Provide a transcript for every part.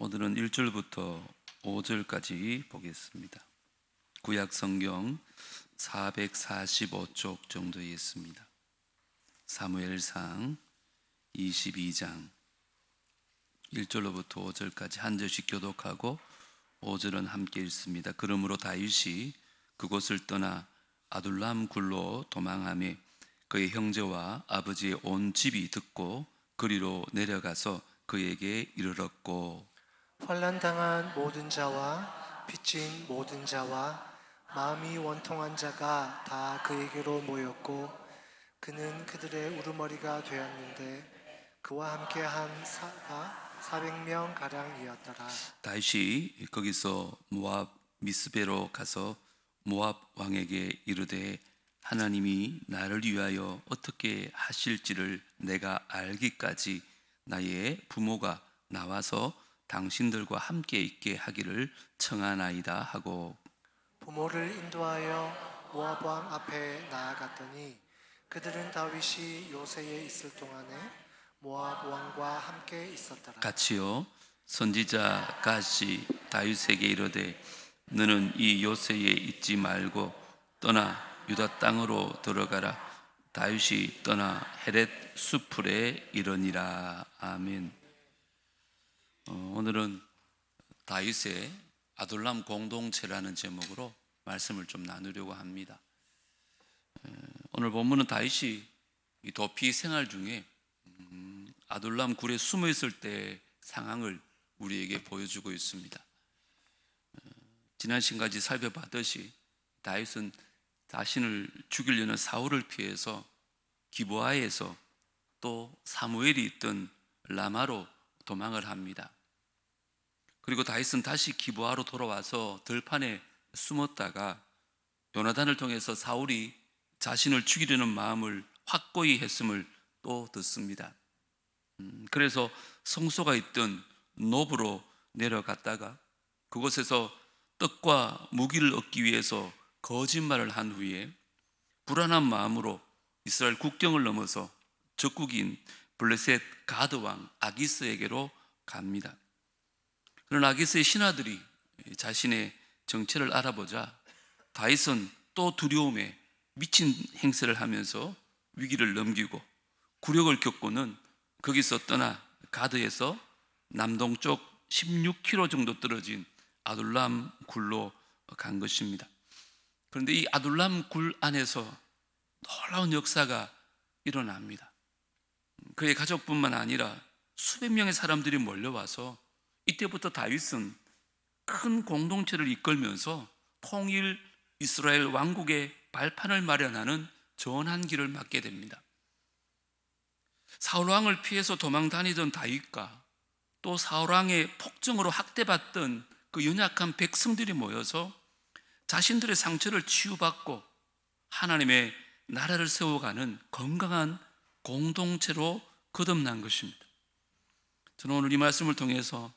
오늘은 1절부터 5절까지 보겠습니다. 구약 성경 445쪽 정도에 있습니다. 사무엘상 22장 1절로부터 5절까지 한 절씩 교독하고 5절은 함께 읽습니다. 그러므로 다윗이 그곳을 떠나 아둘람 굴로 도망하며 그의 형제와 아버지의 온 집이 듣고 그리로 내려가서 그에게 이르렀고, 환난당한 모든 자와 빚진 모든 자와 마음이 원통한 자가 다 그에게로 모였고, 그는 그들의 우두머리가 되었는데 그와 함께한 사가 400명 가량이었더라. 다윗이 거기서 모압 미스베로 가서 모압 왕에게 이르되, 하나님이 나를 위하여 어떻게 하실지를 내가 알기까지 나의 부모가 나와서 당신들과 함께 있게 하기를 청하나이다 하고, 부모를 인도하여 모압 왕 앞에 나아갔더니 그들은 다윗이 요새에 있을 동안에 모압 왕과 함께 있었더라. 같이요. 선지자 갓이 다윗에게 이르되, 너는 이 요새에 있지 말고 떠나 유다 땅으로 들어가라. 다윗이 떠나 헤렛 수풀에 이르니라. 아멘. 오늘은 다윗의 아둘람 공동체라는 제목으로 말씀을 좀 나누려고 합니다. 오늘 본문은 다윗이 이 도피 생활 중에 아둘람 굴에 숨어 있을 때 상황을 우리에게 보여주고 있습니다. 지난 시간까지 살펴봤듯이 다윗은 자신을 죽이려는 사울을 피해서 기브아에서 또 사무엘이 있던 라마로 도망을 합니다. 그리고 다윗은 다시 기브아로 돌아와서 들판에 숨었다가 요나단을 통해서 사울이 자신을 죽이려는 마음을 확고히 했음을 또 듣습니다. 그래서 성소가 있던 노브로 내려갔다가 그곳에서 떡과 무기를 얻기 위해서 거짓말을 한 후에 불안한 마음으로 이스라엘 국경을 넘어서 적국인 블레셋 가드 왕 아기스에게로 갑니다. 그러나 아기스의 신하들이 자신의 정체를 알아보자 다윗은 또 두려움에 미친 행세를 하면서 위기를 넘기고 굴욕을 겪고는 거기서 떠나 가드에서 남동쪽 16km 정도 떨어진 아둘람 굴로 간 것입니다. 그런데 이 아둘람 굴 안에서 놀라운 역사가 일어납니다. 그의 가족뿐만 아니라 수백 명의 사람들이 몰려와서 이때부터 다윗은 큰 공동체를 이끌면서 통일 이스라엘 왕국의 발판을 마련하는 전한 길을 맞게 됩니다. 사울왕을 피해서 도망 다니던 다윗과 또 사울왕의 폭정으로 학대받던 그 연약한 백성들이 모여서 자신들의 상처를 치유받고 하나님의 나라를 세워가는 건강한 공동체로 거듭난 것입니다. 저는 오늘 이 말씀을 통해서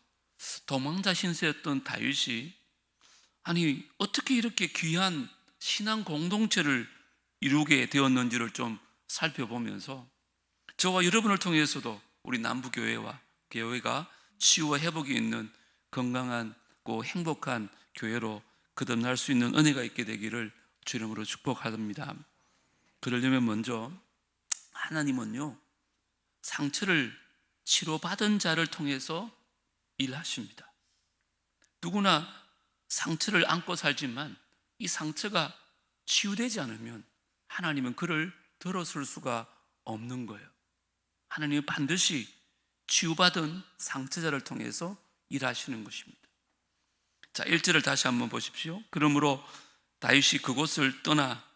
도망자 신세였던 다윗이 아니 어떻게 이렇게 귀한 신앙 공동체를 이루게 되었는지를 좀 살펴보면서 저와 여러분을 통해서도 우리 남부교회와 교회가 치유와 회복이 있는 건강한 행복한 교회로 거듭날 수 있는 은혜가 있게 되기를 주 이름으로 축복합니다. 그러려면 먼저 하나님은요 상처를 치료받은 자를 통해서 일하십니다. 누구나 상처를 안고 살지만 이 상처가 치유되지 않으면 하나님은 그를 들어설 수가 없는 거예요. 하나님은 반드시 치유받은 상처자를 통해서 일하시는 것입니다. 자, 1절을 다시 한번 보십시오. 그러므로 다윗이 그곳을 떠나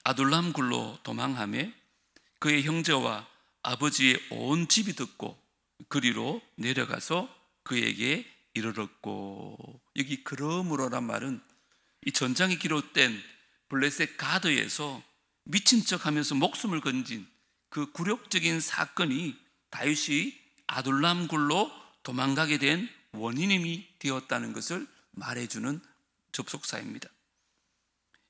아둘람 굴로 도망하며 그의 형제와 아버지의 온 집이 듣고 그리로 내려가서 그에게 이르렀고, 여기 그러므로란 말은 이 전장이 기록된 블레셋 가드에서 미친 척하면서 목숨을 건진 그 굴욕적인 사건이 다윗이 아둘람 굴로 도망가게 된 원인이 되었다는 것을 말해주는 접속사입니다.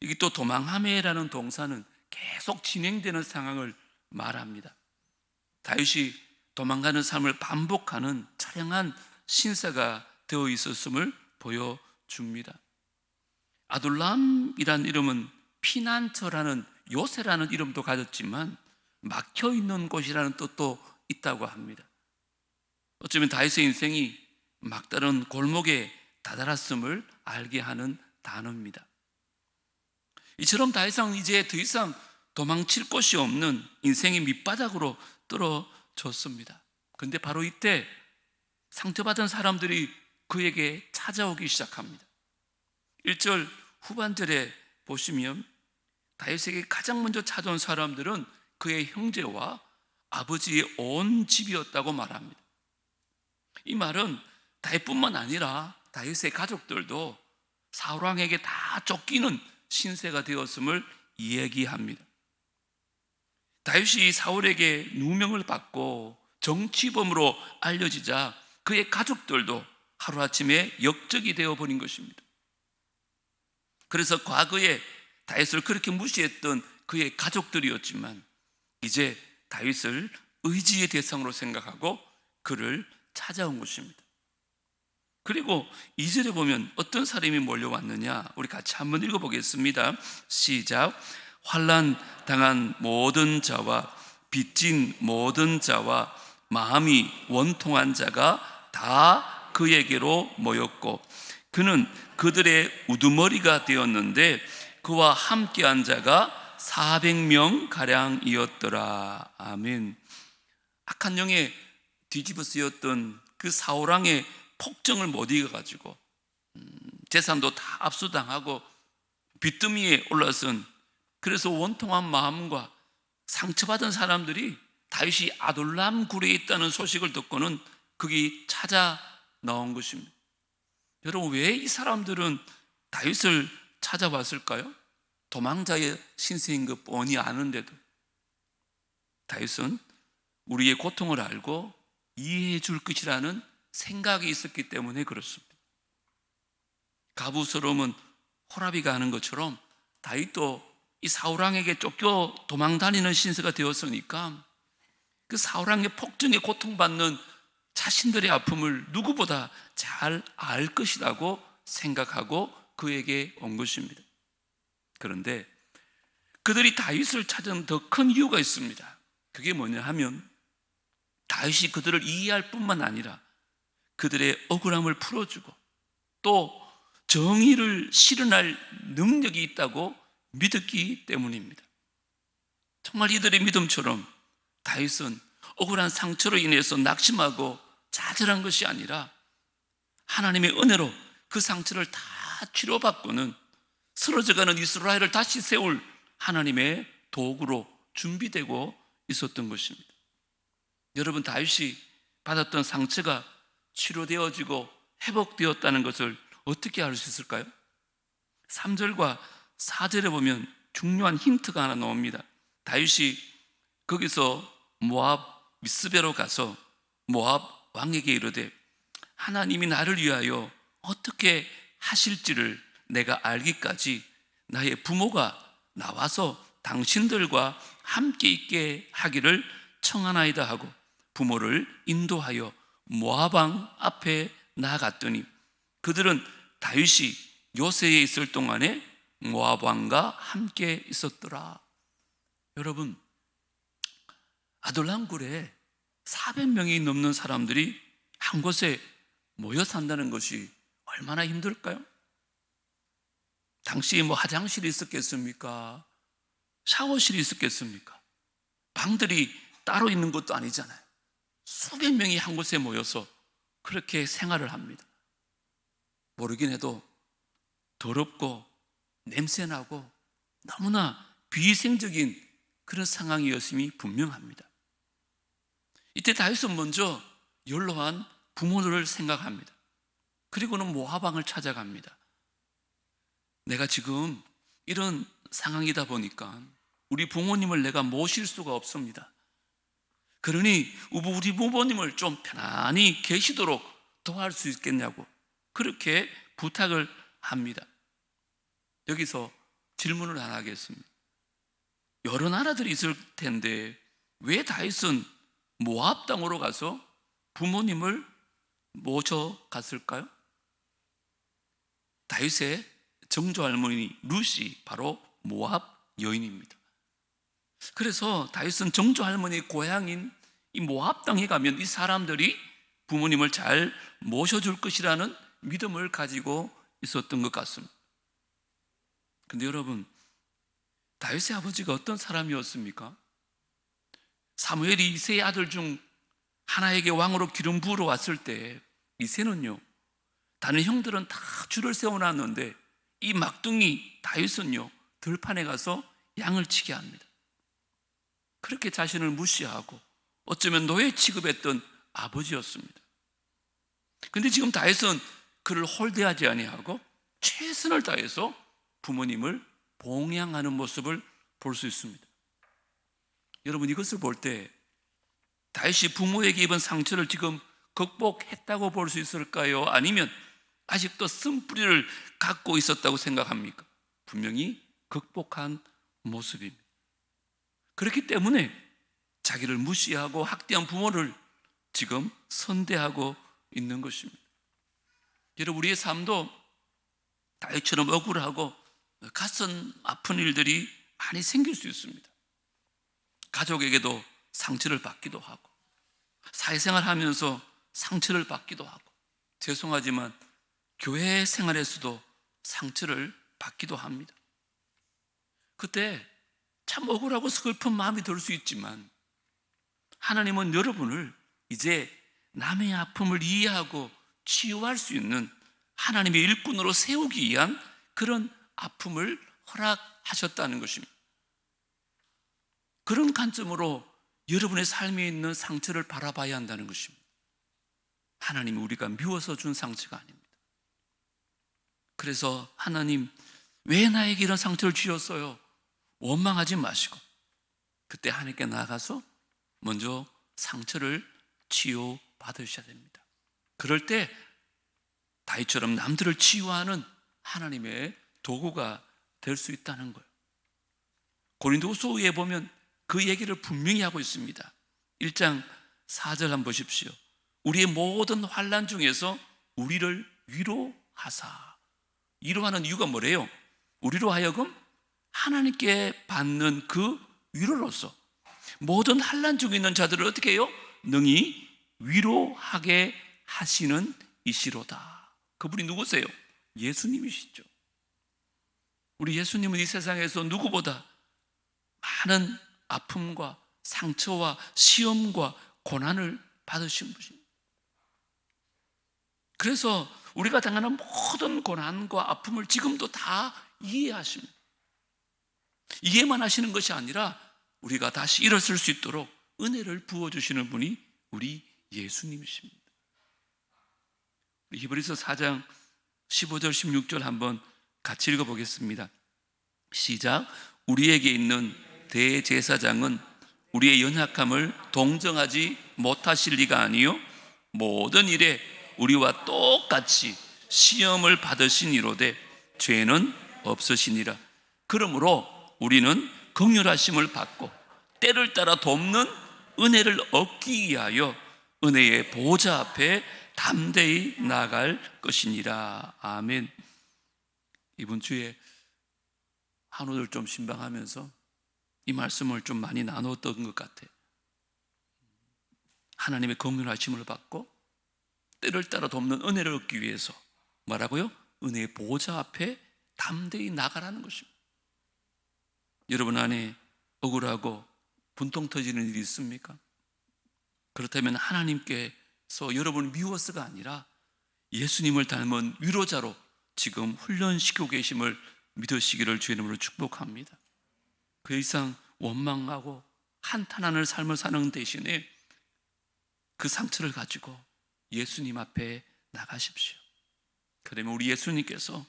여기 또 도망하매라는 동사는 계속 진행되는 상황을 말합니다. 다윗이 도망가는 삶을 반복하는 처량한 신세가 되어 있었음을 보여줍니다. 아둘람이란 이름은 피난처라는 요새라는 이름도 가졌지만 막혀있는 곳이라는 뜻도 있다고 합니다. 어쩌면 다윗의 인생이 막다른 골목에 다다랐음을 알게 하는 단어입니다. 이처럼 다윗은 이제 더 이상 도망칠 곳이 없는 인생의 밑바닥으로 떨어졌습니다. 그런데 바로 이때 상처받은 사람들이 그에게 찾아오기 시작합니다. 1절 후반절에 보시면 다윗에게 가장 먼저 찾아온 사람들은 그의 형제와 아버지의 온 집이었다고 말합니다. 이 말은 다윗뿐만 아니라 다윗의 가족들도 사울 왕에게 다 쫓기는 신세가 되었음을 이야기합니다. 다윗이 사울에게 누명을 받고 정치범으로 알려지자 그의 가족들도 하루아침에 역적이 되어버린 것입니다. 그래서 과거에 다윗을 그렇게 무시했던 그의 가족들이었지만 이제 다윗을 의지의 대상으로 생각하고 그를 찾아온 것입니다. 그리고 2절에 보면 어떤 사람이 몰려왔느냐, 우리 같이 한번 읽어보겠습니다. 시작. 환난 당한 모든 자와 빚진 모든 자와 마음이 원통한 자가 다 그에게로 모였고 그는 그들의 우두머리가 되었는데 그와 함께한 자가 400명 가량이었더라. 아멘. 악한 영에 뒤집어 쓰였던 그 사울왕의 폭정을 못 이겨가지고 재산도 다 압수당하고 빚더미에 올라선, 그래서 원통한 마음과 상처받은 사람들이 다윗이 아둘람 굴에 있다는 소식을 듣고는 거기 찾아 나온 것입니다. 여러분, 왜 이 사람들은 다윗을 찾아왔을까요? 도망자의 신세인 것 뻔히 아는데도. 다윗은 우리의 고통을 알고 이해해 줄 것이라는 생각이 있었기 때문에 그렇습니다. 가부 솔로몬 호라비가 하는 것처럼 다윗도 이 사울왕에게 쫓겨 도망다니는 신세가 되었으니까 그 사울왕의 폭정에 고통받는 자신들의 아픔을 누구보다 잘 알 것이라고 생각하고 그에게 온 것입니다. 그런데 그들이 다윗을 찾은 더 큰 이유가 있습니다. 그게 뭐냐 하면 다윗이 그들을 이해할 뿐만 아니라 그들의 억울함을 풀어주고 또 정의를 실현할 능력이 있다고 믿었기 때문입니다. 정말 이들의 믿음처럼 다윗은 억울한 상처로 인해서 낙심하고 좌절한 것이 아니라 하나님의 은혜로 그 상처를 다 치료받고는 쓰러져가는 이스라엘을 다시 세울 하나님의 도구로 준비되고 있었던 것입니다. 여러분, 다윗이 받았던 상처가 치료되어지고 회복되었다는 것을 어떻게 알 수 있을까요? 3절과 4절에 보면 중요한 힌트가 하나 나옵니다. 다윗이 거기서 모압 미스베로 가서 모압 왕에게 이르되 하나님이 나를 위하여 어떻게 하실지를 내가 알기까지 나의 부모가 나와서 당신들과 함께 있게 하기를 청하나이다 하고 부모를 인도하여 모압 왕 앞에 나아갔더니 그들은 다윗이 요새에 있을 동안에 모압 왕과 함께 있었더라. 여러분, 아둘람 굴에 400명이 넘는 사람들이 한 곳에 모여 산다는 것이 얼마나 힘들까요? 당시 화장실이 있었겠습니까? 샤워실이 있었겠습니까? 방들이 따로 있는 것도 아니잖아요. 수백 명이 한 곳에 모여서 그렇게 생활을 합니다. 모르긴 해도 더럽고 냄새나고 너무나 비위생적인 그런 상황이었음이 분명합니다. 이때 다윗은 먼저 연로한 부모들을 생각합니다. 그리고는 모압 왕을 찾아갑니다. 내가 지금 이런 상황이다 보니까 우리 부모님을 내가 모실 수가 없습니다. 그러니 우리 부모님을 좀 편안히 계시도록 도와줄 수 있겠냐고 그렇게 부탁을 합니다. 여기서 질문을 하나 하겠습니다. 여러 나라들이 있을 텐데 왜 다윗은 모압 땅으로 가서 부모님을 모셔갔을까요? 다윗의 정조 할머니 룻이 바로 모압 여인입니다. 그래서 다윗은 정조 할머니의 고향인 이 모압 땅에 가면 이 사람들이 부모님을 잘 모셔줄 것이라는 믿음을 가지고 있었던 것 같습니다. 근데 여러분, 다윗의 아버지가 어떤 사람이었습니까? 사무엘이 이새의 아들 중 하나에게 왕으로 기름 부으러 왔을 때 이새는요, 다른 형들은 다 줄을 세워놨는데 이 막둥이 다윗은요, 들판에 가서 양을 치게 합니다. 그렇게 자신을 무시하고 어쩌면 노예 취급했던 아버지였습니다. 근데 지금 다윗은 그를 홀대하지 아니하고 최선을 다해서 부모님을 봉양하는 모습을 볼 수 있습니다. 여러분, 이것을 볼 때 다윗이 부모에게 입은 상처를 지금 극복했다고 볼 수 있을까요? 아니면 아직도 쓴뿌리를 갖고 있었다고 생각합니까? 분명히 극복한 모습입니다. 그렇기 때문에 자기를 무시하고 학대한 부모를 지금 선대하고 있는 것입니다. 여러분, 우리의 삶도 다윗처럼 억울하고 가슴 아픈 일들이 많이 생길 수 있습니다. 가족에게도 상처를 받기도 하고, 사회생활 하면서 상처를 받기도 하고, 죄송하지만 교회 생활에서도 상처를 받기도 합니다. 그때 참 억울하고 슬픈 마음이 들 수 있지만 하나님은 여러분을 이제 남의 아픔을 이해하고 치유할 수 있는 하나님의 일꾼으로 세우기 위한 그런 아픔을 허락하셨다는 것입니다. 그런 관점으로 여러분의 삶에 있는 상처를 바라봐야 한다는 것입니다. 하나님이 우리가 미워서 준 상처가 아닙니다. 그래서 하나님, 왜 나에게 이런 상처를 주셨어요? 원망하지 마시고 그때 하나님께 나아가서 먼저 상처를 치유받으셔야 됩니다. 그럴 때 다윗처럼 남들을 치유하는 하나님의 도구가 될 수 있다는 거예요. 고린도후서에 보면 그 얘기를 분명히 하고 있습니다. 1장 4절 한번 보십시오. 우리의 모든 환난 중에서 우리를 위로하사. 위로하는 이유가 뭐래요? 우리로 하여금 하나님께 받는 그 위로로서 모든 환난 중에 있는 자들을 어떻게 해요? 능히 위로하게 하시는 이시로다. 그분이 누구세요? 예수님이시죠. 우리 예수님은 이 세상에서 누구보다 많은 아픔과 상처와 시험과 고난을 받으신 분입니다. 그래서 우리가 당하는 모든 고난과 아픔을 지금도 다 이해하십니다. 이해만 하시는 것이 아니라 우리가 다시 일어설 수 있도록 은혜를 부어주시는 분이 우리 예수님이십니다. 히브리서 4장 15절 16절 한번 같이 읽어보겠습니다. 시작. 우리에게 있는 대제사장은 우리의 연약함을 동정하지 못하실 리가 아니요 모든 일에 우리와 똑같이 시험을 받으신 이로되 죄는 없으시니라. 그러므로 우리는 긍휼하심을 받고 때를 따라 돕는 은혜를 얻기 위하여 은혜의 보좌 앞에 담대히 나아갈 것이니라. 아멘. 이번 주에 한우들 좀 신방하면서 이 말씀을 좀 많이 나눴던 것 같아요. 하나님의 긍휼하심을 받고 때를 따라 돕는 은혜를 얻기 위해서 뭐라고요? 은혜의 보좌 앞에 담대히 나가라는 것입니다. 여러분 안에 억울하고 분통 터지는 일이 있습니까? 그렇다면 하나님께서 여러분을 미워서가 아니라 예수님을 닮은 위로자로 지금 훈련시키고 계심을 믿으시기를 주의 이름으로 축복합니다. 그 이상 원망하고 한탄하는 삶을 사는 대신에 그 상처를 가지고 예수님 앞에 나가십시오. 그러면 우리 예수님께서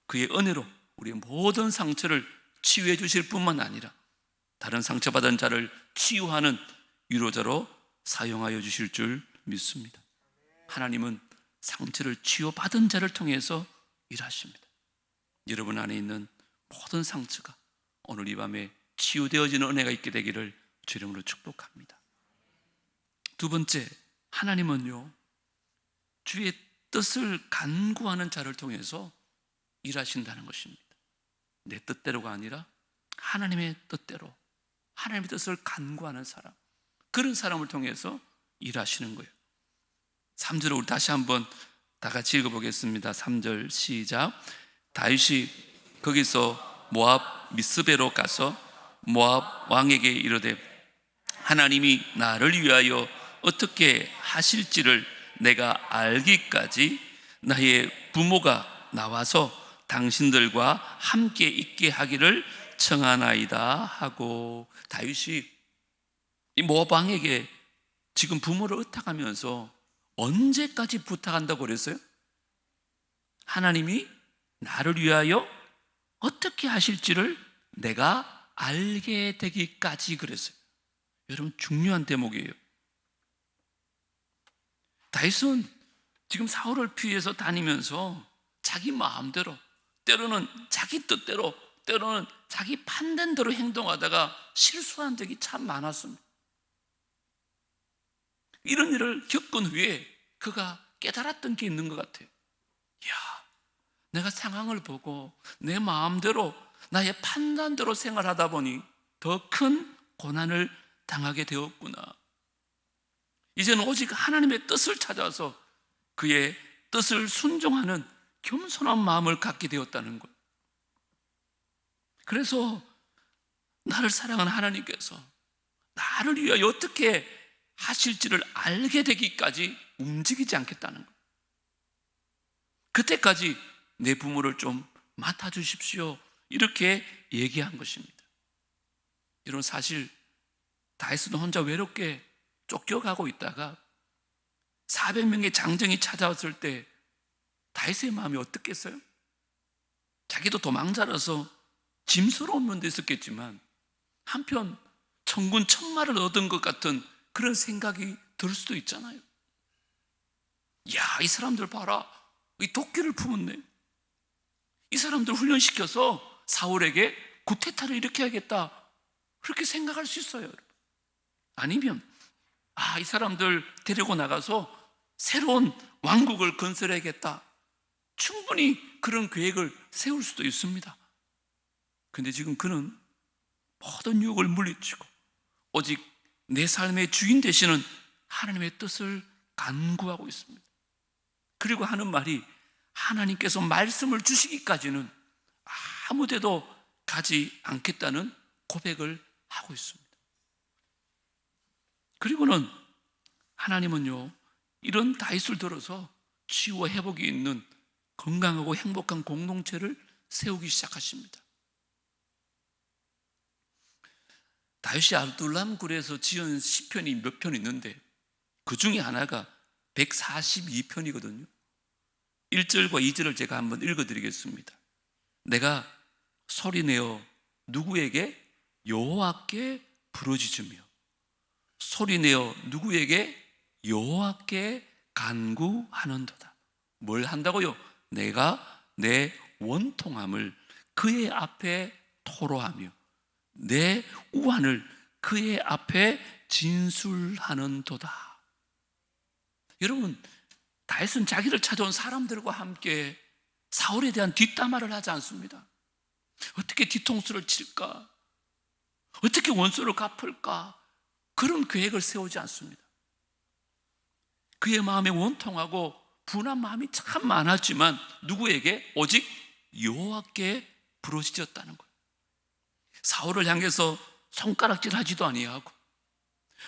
그의 은혜로 우리의 모든 상처를 치유해 주실 뿐만 아니라 다른 상처받은 자를 치유하는 위로자로 사용하여 주실 줄 믿습니다. 하나님은 상처를 치유받은 자를 통해서 일하십니다. 여러분 안에 있는 모든 상처가 오늘 이 밤에 치유되어지는 은혜가 있게 되기를 주 이름으로 축복합니다. 두 번째, 하나님은요 주의 뜻을 간구하는 자를 통해서 일하신다는 것입니다. 내 뜻대로가 아니라 하나님의 뜻대로, 하나님의 뜻을 간구하는 사람, 그런 사람을 통해서 일하시는 거예요. 3절을 우리 다시 한번 다 같이 읽어보겠습니다. 3절 시작. 다윗이 거기서 모압 미스베로 가서 모압 왕에게 이르되 하나님이 나를 위하여 어떻게 하실지를 내가 알기까지 나의 부모가 나와서 당신들과 함께 있게 하기를 청하나이다 하고, 다윗이 이 모압 왕에게 지금 부모를 의탁하면서 언제까지 부탁한다고 그랬어요? 하나님이 나를 위하여 어떻게 하실지를 내가 알게 되기까지 그랬어요. 여러분, 중요한 대목이에요. 다윗은 지금 사울을 피해서 다니면서 자기 마음대로, 때로는 자기 뜻대로, 때로는 자기 판단대로 행동하다가 실수한 적이 참 많았습니다. 이런 일을 겪은 후에 그가 깨달았던 게 있는 것 같아요. 이야, 내가 상황을 보고 내 마음대로, 나의 판단대로 생활하다 보니 더 큰 고난을 당하게 되었구나. 이제는 오직 하나님의 뜻을 찾아서 그의 뜻을 순종하는 겸손한 마음을 갖게 되었다는 것. 그래서 나를 사랑하는 하나님께서 나를 위하여 어떻게 하실지를 알게 되기까지 움직이지 않겠다는 것. 그때까지 내 부모를 좀 맡아주십시오, 이렇게 얘기한 것입니다. 여러분, 사실 다윗은 혼자 외롭게 쫓겨가고 있다가 400명의 장정이 찾아왔을 때 다윗의 마음이 어떻겠어요? 자기도 도망자라서 짐스러운 면도 있었겠지만 한편 천군 천마를 얻은 것 같은 그런 생각이 들 수도 있잖아요. 야, 이 사람들 봐라, 이 도끼를 품었네. 이 사람들 훈련시켜서 사울에게 구테타를 일으켜야겠다, 그렇게 생각할 수 있어요, 여러분. 아니면 이 사람들 데리고 나가서 새로운 왕국을 건설해야겠다, 충분히 그런 계획을 세울 수도 있습니다. 근데 지금 그는 모든 유혹을 물리치고 오직 내 삶의 주인 되시는 하나님의 뜻을 간구하고 있습니다. 그리고 하는 말이, 하나님께서 말씀을 주시기까지는 아무 데도 가지 않겠다는 고백을 하고 있습니다. 그리고는 하나님은요, 이런 다윗을 들어서 치유와 회복이 있는 건강하고 행복한 공동체를 세우기 시작하십니다. 다윗이 아둘람 굴에서 지은 시편이 몇 편 있는데 그 중에 하나가 142편이거든요. 1절과 2절을 제가 한번 읽어드리겠습니다. 내가 소리내어 누구에게? 여호와께 부르짖으며 소리내어 누구에게? 여호와께 간구하는도다. 뭘 한다고요? 내가 내 원통함을 그의 앞에 토로하며 내 우환을 그의 앞에 진술하는도다. 여러분, 다윗은 자기를 찾아온 사람들과 함께 사울에 대한 뒷담화를 하지 않습니다. 어떻게 뒤통수를 칠까? 어떻게 원수를 갚을까? 그런 계획을 세우지 않습니다. 그의 마음에 원통하고 분한 마음이 참 많았지만 누구에게? 오직 여호와께 부르짖었다는 거예요. 사울을 향해서 손가락질하지도 아니하고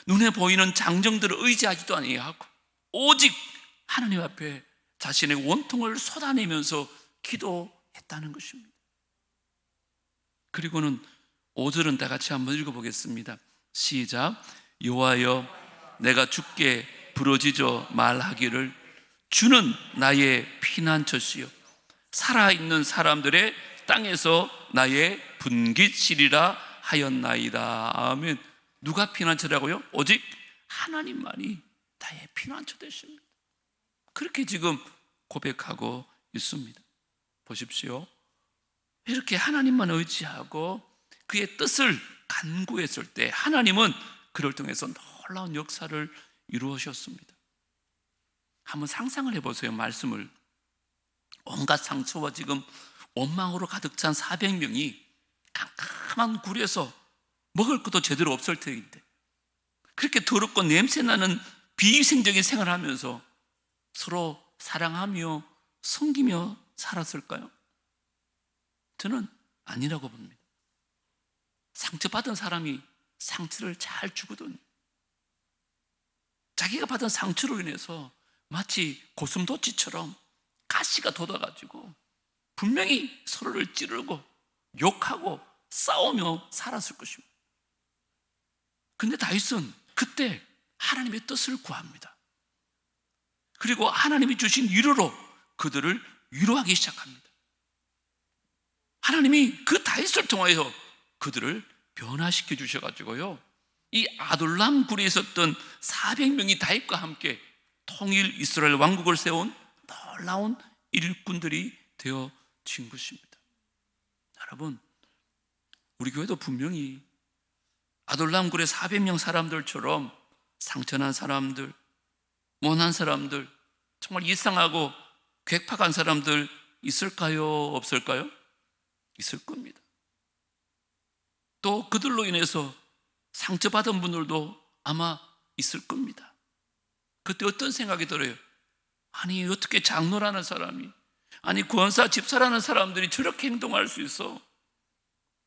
눈에 보이는 장정들을 의지하지도 아니하고 오직 하나님 앞에 자신의 원통을 쏟아내면서 기도했다는 것입니다. 그리고는 5절은 다 같이 한번 읽어보겠습니다. 시작. 여호와여, 내가 주께 부르짖어 말하기를 주는 나의 피난처시요 살아있는 사람들의 땅에서 나의 분깃이리라 하였나이다. 아멘. 누가 피난처라고요? 오직 하나님만이 나의 피난처 되십니다. 그렇게 지금 고백하고 있습니다. 보십시오. 이렇게 하나님만 의지하고 그의 뜻을 간구했을 때 하나님은 그를 통해서 놀라운 역사를 이루어셨습니다. 한번 상상을 해보세요. 말씀을 온갖 상처와 지금 원망으로 가득 찬 400명이 캄캄한 굴에서 먹을 것도 제대로 없을 터인데 그렇게 더럽고 냄새나는 비위생적인 생활을 하면서 서로 사랑하며 섬기며 살았을까요? 저는 아니라고 봅니다. 상처받은 사람이 상처를 잘 주거든요. 자기가 받은 상처로 인해서 마치 고슴도치처럼 가시가 돋아가지고 분명히 서로를 찌르고 욕하고 싸우며 살았을 것입니다. 근데 다윗은 그때 하나님의 뜻을 구합니다. 그리고 하나님이 주신 위로로 그들을 위로하기 시작합니다. 하나님이 그 다윗을 통하여 그들을 변화시켜 주셔가지고요, 이 아둘람 굴에 있었던 400명이 다윗과 함께 통일 이스라엘 왕국을 세운 놀라운 일꾼들이 되어진 것입니다. 여러분, 우리 교회도 분명히 아둘람 굴의 400명 사람들처럼 상처난 사람들, 못난 사람들, 정말 이상하고 괴팍한 사람들 있을까요? 없을까요? 있을 겁니다. 또 그들로 인해서 상처받은 분들도 아마 있을 겁니다. 그때 어떤 생각이 들어요? 아니, 어떻게 장로라는 사람이, 아니 권사 집사라는 사람들이 저렇게 행동할 수 있어?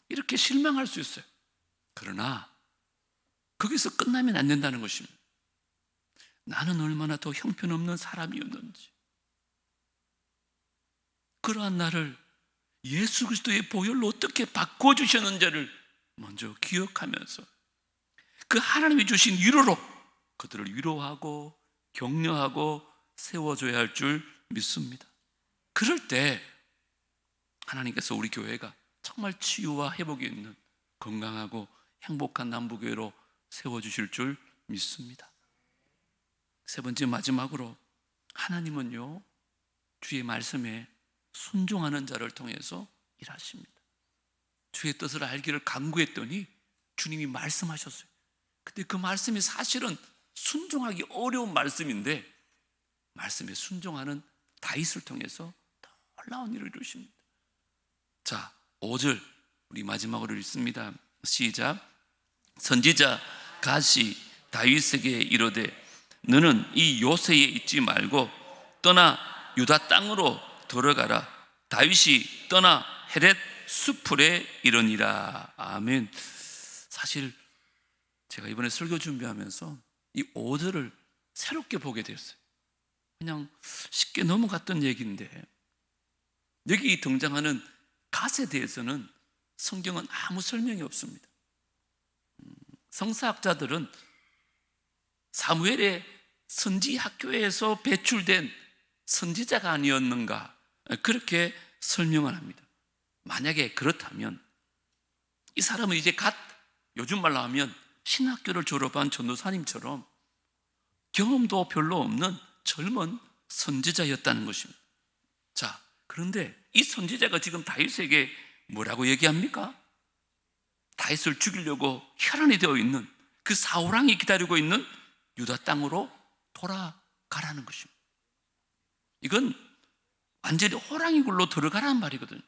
이렇게 실망할 수 있어요. 그러나 거기서 끝나면 안 된다는 것입니다. 나는 얼마나 더 형편없는 사람이었는지, 그러한 나를 예수 그리스도의 보혈로 어떻게 바꿔주셨는지를 먼저 기억하면서 그 하나님이 주신 위로로 그들을 위로하고 격려하고 세워줘야 할 줄 믿습니다. 그럴 때 하나님께서 우리 교회가 정말 치유와 회복이 있는 건강하고 행복한 남부교회로 세워주실 줄 믿습니다. 세 번째, 마지막으로 하나님은요, 주의 말씀에 순종하는 자를 통해서 일하십니다. 주의 뜻을 알기를 간구했더니 주님이 말씀하셨어요. 근데 그 말씀이 사실은 순종하기 어려운 말씀인데 말씀에 순종하는 다윗을 통해서 놀라운 일을 이루십니다. 자, 5절 우리 마지막으로 읽습니다. 시작. 선지자 갓이 다윗에게 이르되 너는 이 요새에 있지 말고 떠나 유다 땅으로 들어가라. 다윗이 떠나 헤렛 수풀에 이르니라. 아멘. 사실 제가 이번에 설교 준비하면서 이 5절을 새롭게 보게 됐어요. 그냥 쉽게 넘어갔던 얘기인데 여기 등장하는 갓에 대해서는 성경은 아무 설명이 없습니다. 성사학자들은 사무엘의 선지 학교에서 배출된 선지자가 아니었는가 그렇게 설명을 합니다. 만약에 그렇다면 이 사람은 이제 갓, 요즘 말로 하면 신학교를 졸업한 전도사님처럼 경험도 별로 없는 젊은 선지자였다는 것입니다. 자, 그런데 이 선지자가 지금 다윗에게 뭐라고 얘기합니까? 다윗을 죽이려고 혈안이 되어 있는 그 사울왕이 기다리고 있는 유다 땅으로 돌아가라는 것입니다. 이건 완전히 호랑이 굴로 들어가라는 말이거든요.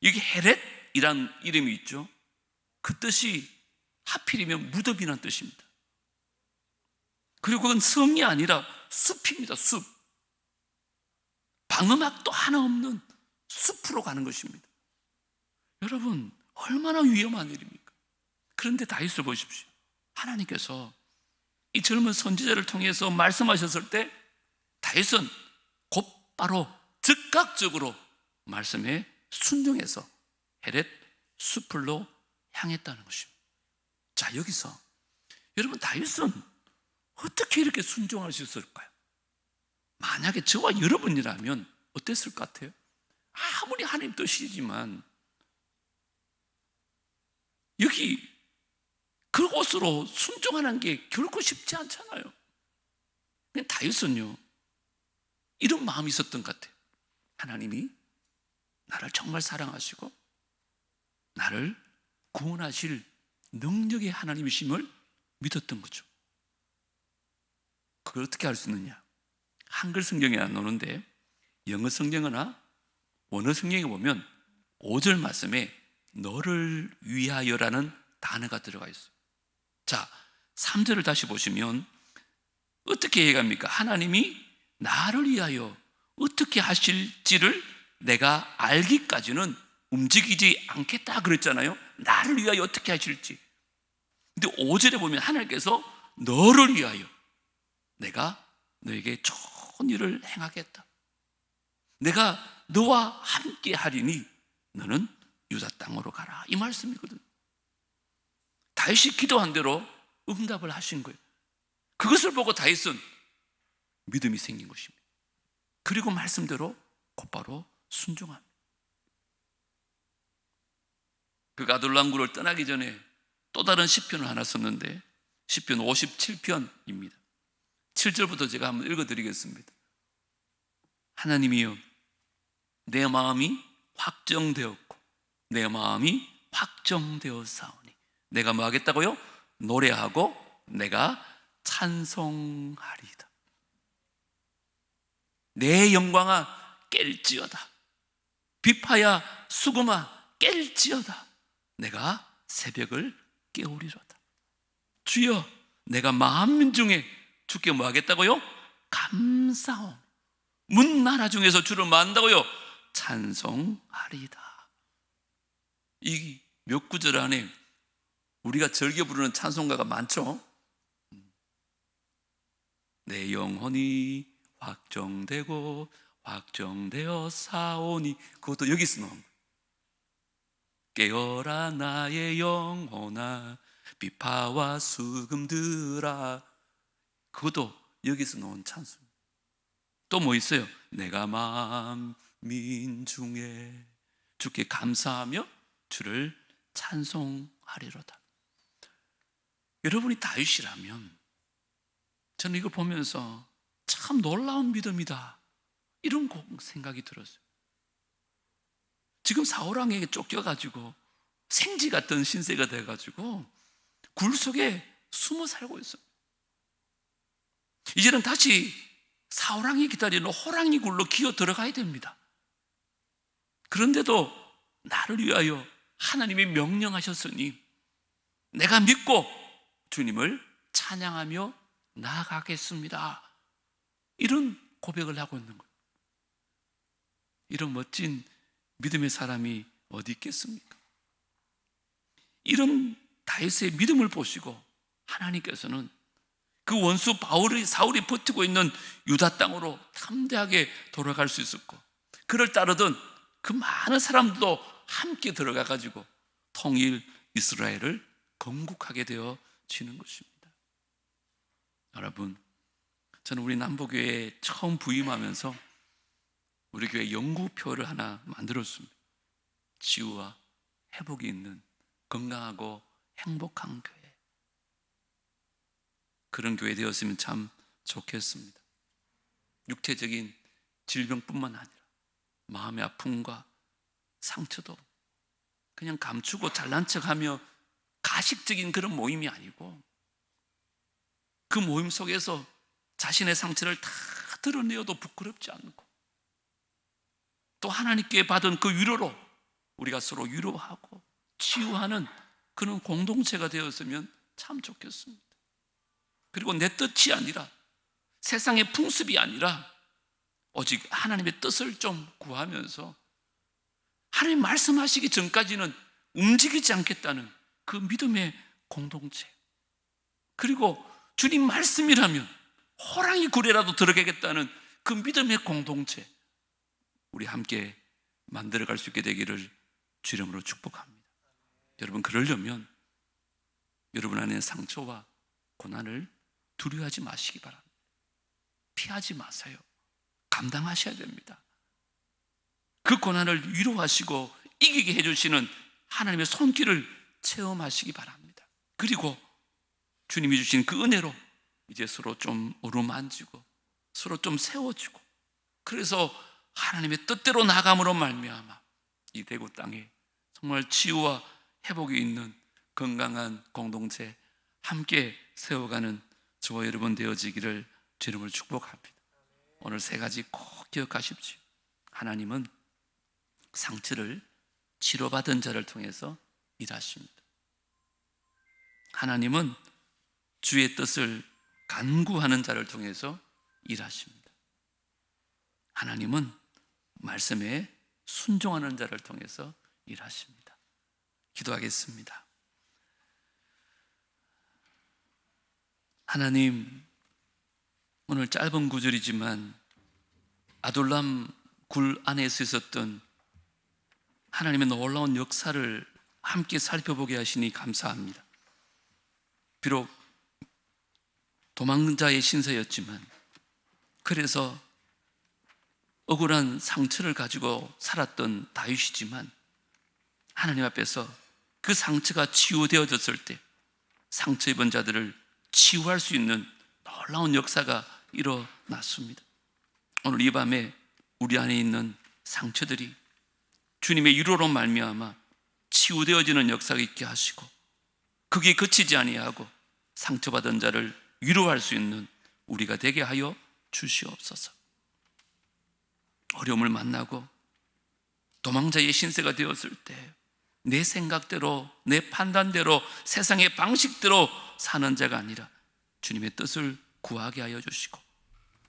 여기 헤렛이라는 이름이 있죠. 그 뜻이 하필이면 무덤이라는 뜻입니다. 그리고 그건 성이 아니라 숲입니다. 숲. 방음막도 하나 없는 숲으로 가는 것입니다. 여러분, 얼마나 위험한 일입니까? 그런데 다윗을 보십시오. 하나님께서 이 젊은 선지자를 통해서 말씀하셨을 때 다윗은 곧바로 즉각적으로 말씀에 순종해서 헤렛 수풀로 향했다는 것입니다. 자, 여기서 여러분, 다윗은 어떻게 이렇게 순종할 수 있을까요? 만약에 저와 여러분이라면 어땠을 것 같아요? 아무리 하나님 뜻이지만 여기 그곳으로 순종하는 게 결코 쉽지 않잖아요. 근데 다윗은요, 이런 마음이 있었던 것 같아요. 하나님이 나를 정말 사랑하시고 나를 구원하실 능력의 하나님이심을 믿었던 거죠. 그걸 어떻게 알 수 있느냐? 한글 성경에 안 나오는데 영어 성경이나 원어 성경에 보면 5절 말씀에 너를 위하여라는 단어가 들어가 있어요. 자, 3절을 다시 보시면 어떻게 얘기합니까? 하나님이 나를 위하여 어떻게 하실지를 내가 알기까지는 움직이지 않겠다 그랬잖아요. 나를 위하여 어떻게 하실지. 근데 5절에 보면 하나님께서 너를 위하여 내가 너에게 좋은 일을 행하겠다. 내가 너와 함께 하리니 너는 유다 땅으로 가라. 이 말씀이거든. 다윗이 기도한 대로 응답을 하신 거예요. 그것을 보고 다윗은 믿음이 생긴 것입니다. 그리고 말씀대로 곧바로 순종합니다. 그 아둘람굴을 떠나기 전에 또 다른 시편을 하나 썼는데 시편 57편입니다. 7절부터 제가 한번 읽어드리겠습니다. 하나님이여, 내 마음이 확정되었고 내 마음이 확정되었사오니 내가 뭐 하겠다고요? 노래하고 내가 찬송하리이다. 내 영광아 깰지어다. 비파야 수금아 깰지어다. 내가 새벽을 깨우리로다. 주여, 내가 만민 중에 주께 뭐 하겠다고요? 감사함. 문나라 중에서 주를 뭐 한다고요? 찬송하리이다. 이 몇 구절 안에 우리가 즐겨 부르는 찬송가가 많죠. 내 영혼이 확정되고 확정되어 사오니, 그것도 여기서 나온 거예요. 깨어라 나의 영혼아 비파와 수금들아, 그것도 여기서 나온 찬송. 또 뭐 있어요? 내가 만민 중에 주께 감사하며 주를 찬송하리로다. 여러분이 다윗이라면 저는 이걸 보면서 참 놀라운 믿음이다, 이런 생각이 들었어요. 지금 사울왕에게 쫓겨가지고 생쥐 같은 신세가 돼가지고 굴 속에 숨어 살고 있어요. 이제는 다시 사울왕이 기다리는 호랑이 굴로 기어 들어가야 됩니다. 그런데도 나를 위하여 하나님이 명령하셨으니 내가 믿고 주님을 찬양하며 나아가겠습니다, 이런 고백을 하고 있는 거예요. 이런 멋진 믿음의 사람이 어디 있겠습니까? 이런 다윗의 믿음을 보시고 하나님께서는 그 원수 사울이 버티고 있는 유다 땅으로 담대하게 돌아갈 수 있었고, 그를 따르던 그 많은 사람들도 함께 들어가 가지고 통일 이스라엘을 건국하게 되어지는 것입니다. 여러분, 저는 우리 남부교회에 처음 부임하면서 우리 교회 연구표를 하나 만들었습니다. 치유와 회복이 있는 건강하고 행복한 교회, 그런 교회 되었으면 참 좋겠습니다. 육체적인 질병뿐만 아니라 마음의 아픔과 상처도 그냥 감추고 잘난 척하며 가식적인 그런 모임이 아니고, 그 모임 속에서 자신의 상처를 다 드러내어도 부끄럽지 않고, 또 하나님께 받은 그 위로로 우리가 서로 위로하고 치유하는 그런 공동체가 되었으면 참 좋겠습니다. 그리고 내 뜻이 아니라, 세상의 풍습이 아니라 오직 하나님의 뜻을 좀 구하면서 하나님 말씀하시기 전까지는 움직이지 않겠다는 그 믿음의 공동체, 그리고 주님 말씀이라면 호랑이 굴에라도 들어가겠다는 그 믿음의 공동체, 우리 함께 만들어갈 수 있게 되기를 주 이름으로 축복합니다. 여러분, 그러려면 여러분 안에 상처와 고난을 두려워하지 마시기 바랍니다. 피하지 마세요. 감당하셔야 됩니다. 그 고난을 위로하시고 이기게 해주시는 하나님의 손길을 체험하시기 바랍니다. 그리고 주님이 주신 그 은혜로 이제 서로 좀 어루만지고 서로 좀 세워지고, 그래서 하나님의 뜻대로 나감으로 말미암아 이 대구 땅에 정말 치유와 회복이 있는 건강한 공동체 함께 세워가는 저와 여러분 되어지기를 주님을 축복합니다. 오늘 세 가지 꼭 기억하십시오. 하나님은 상처를 치료받은 자를 통해서 일하십니다. 하나님은 주의 뜻을 간구하는 자를 통해서 일하십니다. 하나님은 말씀에 순종하는 자를 통해서 일하십니다. 기도하겠습니다. 하나님, 오늘 짧은 구절이지만 아둘람 굴 안에서 있었던 하나님의 놀라운 역사를 함께 살펴보게 하시니 감사합니다. 비록 도망자의 신세였지만, 그래서 억울한 상처를 가지고 살았던 다윗이지만, 하나님 앞에서 그 상처가 치유되어졌을 때 상처 입은 자들을 치유할 수 있는 놀라운 역사가 일어났습니다. 오늘 이 밤에 우리 안에 있는 상처들이 주님의 위로로 말미암아 치유되어지는 역사가 있게 하시고, 그게 그치지 아니하고 상처받은 자를 위로할 수 있는 우리가 되게 하여 주시옵소서. 어려움을 만나고 도망자의 신세가 되었을 때 내 생각대로, 내 판단대로, 세상의 방식대로 사는 자가 아니라 주님의 뜻을 구하게 하여 주시고,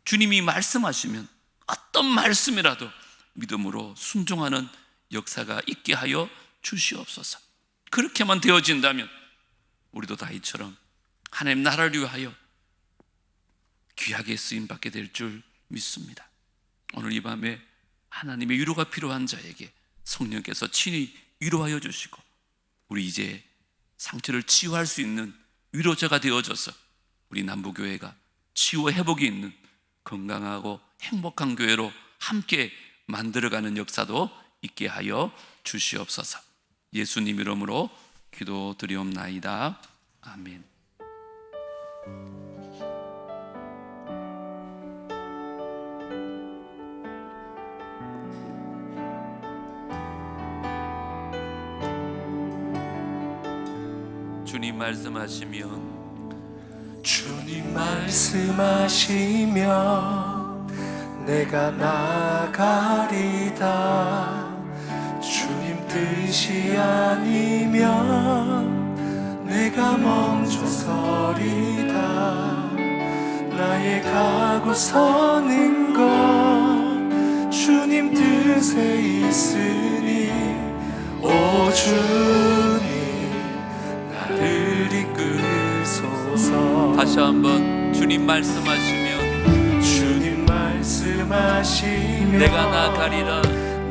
주님이 말씀하시면 어떤 말씀이라도 믿음으로 순종하는 역사가 있게 하여 주시옵소서. 그렇게만 되어진다면 우리도 다윗처럼 하나님 나라를 위하여 귀하게 쓰임받게 될 줄 믿습니다. 오늘 이 밤에 하나님의 위로가 필요한 자에게 성령께서 친히 위로하여 주시고, 우리 이제 상처를 치유할 수 있는 위로자가 되어져서 우리 남부교회가 치유와 회복이 있는 건강하고 행복한 교회로 함께 만들어가는 역사도 있게 하여 주시옵소서. 예수님 이름으로 기도드리옵나이다. 아멘. 주님 말씀하시면, 주님 말씀하시면 내가 나가리다. 주님 뜻이 아니면 내가 멈춰서리다. 나의 가고 서는 것 주님 뜻에 있으니, 오 주님 나를 이끄소서. 다시 한번 주님 말씀하시면, 주님 말씀하시면 내가 나가리라.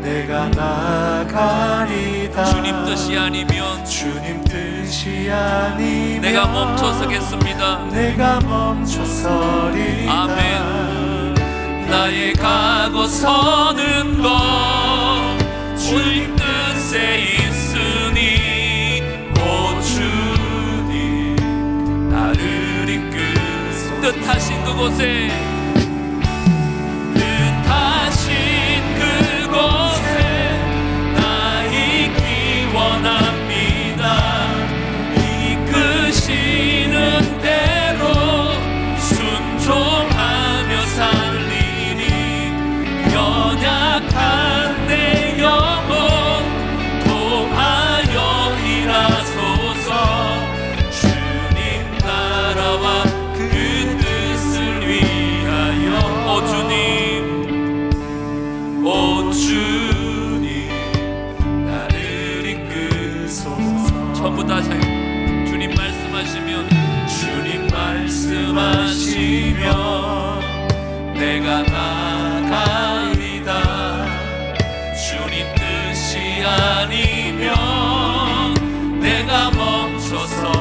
내가 나가리다. 주님 뜻이 아니면 주님 뜻이 아니면 내가 멈춰서겠습니다. 내가 멈춰서리다. 아멘. 나의 가고 서는 것 주님 뜻에 있으니, 오 주님 나를 이끄소서. 뜻하신 그곳에, 뜻하신 그곳에 나 있기 원합니다. 이끄시는 대로 순종하며 살리니, 연약한 내 영혼 도하여 일하소서. 주님 나라와 그 뜻을 위하여, 오 주님, 오 주님 나를 이끄소서. 전부 다 주님 말씀하시면, 주님 말씀하시면 내가 나가리다. 주님 뜻이 아니면 내가 멈춰서